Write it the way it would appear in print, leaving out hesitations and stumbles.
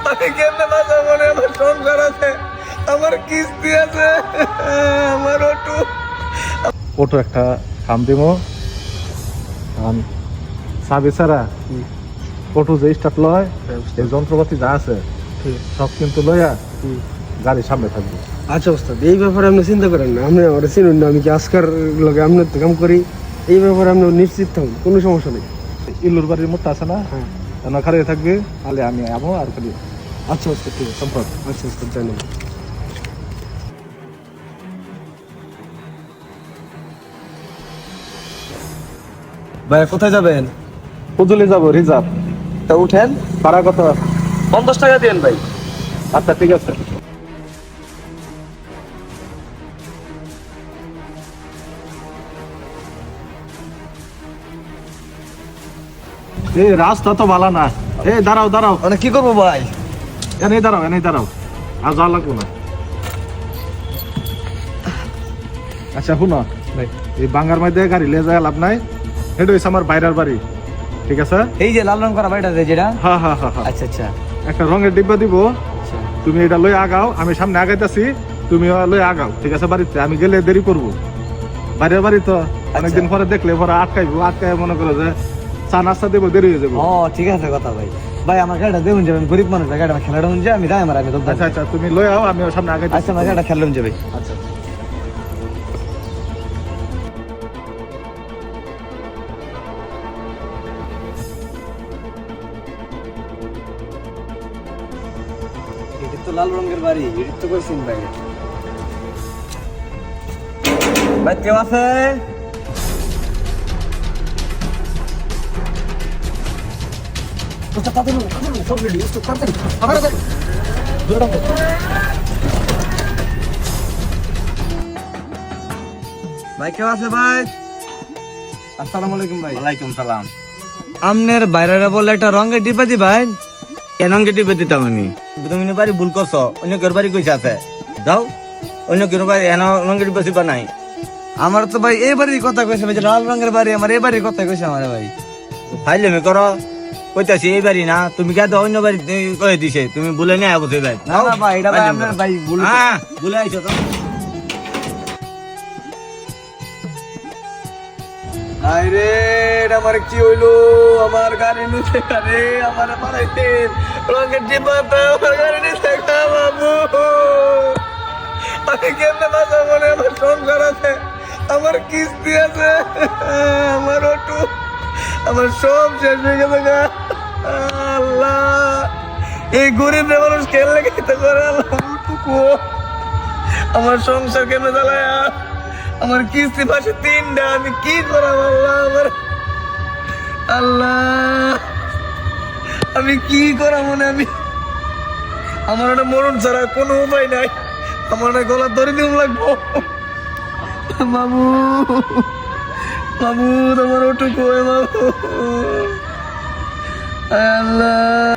আমি কেমনে বাঁচা মনে আমার সংসার আছে, আমার কিস্তি আছে, আমার অটো একটা কাম দিব চাবি ছাড়া অটো যে স্টার্ট লয় এই যন্ত্রপাতি যা আছে সব কিন্তু লইয়া গাড়ির সামনে থাকবে। আচ্ছা ওস্তাদ, এই ব্যাপারে আপনি চিন্তা করেন না, আপনি আমার চিনুন না, আমি কি আজকার লগে আপনার তো কাম করি, এই ব্যাপারে আপনি নিশ্চিত থাকুন, কোনো সমস্যা নেই। ইল্লুর বাড়ির মতো আছে না, হ্যাঁ খালি থাকবে, তাহলে আমি আমো আর খালি আচ্ছা ওস্তাদ, ঠিক আছে। সম্পর্ক। আচ্ছা ওস্তাদ, জানেন। ভাই কোথায় যাবেন? পুজুলি যাবো রিজার্ভ। তা উঠেন, ভাড়া কত? 50 টাকা দিন ভাই। আচ্ছা ঠিক আছে। এই রাস্তা তো ভালো না। এই দাঁড়াও দাঁড়াও, মানে কি করবো ভাই? এনেই দাঁড়াও এনেই দাঁড়াও, আর যাওয়া লাগবো না। আচ্ছা শুনো ভাই, এই বাঙ্গার মধ্যে গাড়ি লিয়ে যায় লাভ নাই, এটা হচ্ছে আমার বাইরের বাড়ি, ঠিক আছে? এই যে লাল রং করা বাড়িটা যেটা, হ্যাঁ হ্যাঁ হ্যাঁ হ্যাঁ। আচ্ছা আচ্ছা একটা রঙের ডিব্বা দিব, আচ্ছা। তুমি এটা লই আগাও, আমি সামনে আগাইতেছি, তুমি লই আগাও, ঠিক আছে? বাড়িতে আমি গেলে দেরি করবো, বাইরের বাড়ি তো অনেকদিন পরে দেখলে পরে আটকাইবো, আটকাই মনে করো যে চা নাস্তা দেবো, দেরি হয়ে যাবো। ও ঠিক আছে কথা ভাই। ভাই আমার গাড়িটা দেবেন যাবেন, গরিব মানুষ, গাড়িটা খেলাটা হচ্ছে, আমি যাই, আমার আমি তো আচ্ছা আচ্ছা, তুমি লই আও, আমি সামনে আগাইতেছি। আচ্ছা, আমার গাড়িটা খেলাম যাবে। আচ্ছা এটা তো লাল রঙের বাড়ি, এটা তো কইছেন ভাই। ভাই কেউ আছে? ভাই কেউ আছে ভাই? আসসালামু আলাইকুম ভাই। ওয়ালাইকুম সালাম। আমনের বাইরেরা বলে একটা রঙের ডিব্বা দি ভাই। কেন কেটে দিতাম আমি? তুমি বাড়ি ভুল করছো, অন্য কেউ বাড়ি কইছে আছে, যাও অন্য কেউ বাড়ি এন রঙের বেশি বানাই। আমার তো ভাই এই বাড়ির কথা কইছে ভাই, যে লাল রঙের বাড়ি, আমার এই বাড়ির কথা কইছে আমার ভাই। ফাইলেমি করো, কইতাছি এই বাড়ি না, তুমি কে অন্য বাড়ি কয়ে দিছে, তুমি বলে নিয়ে আবো ভাই। না না ভাই, এটা ভাই আপনার ভাই ভুল। হ্যাঁ বলে আইছো তো। আরে এটা আমার কি হইলো, আমার গাড়ি নিচে, আরে আমার বাড়াইতে রঙের ডিব্বাটা আমার গাড়ি নিচে, বাবু আমি কেমনে বাঁচা মনে আমার সংসার আছে, আমার কিস্তি আছে, আমার অটো, আমার সব শেষ হয়ে গেছে গা। আল্লাহ, এই গরিব মানুষ খেললে খেতে করে, আল্লাহ আমার সংসার কেমনে চালায়, আমার কিস্তি পাশে 3টা, আমি কি করাম আল্লাহ, আমার আল্লাহ আমি কি করাম মনে, আমি আমার একটা মরণ ছাড়া কোনো উপায় নাই, আমার একটা গলা ধরে দিম লাগবো। বাবু বাবু, তোমার ওটুকু বাবু, আল্লাহ।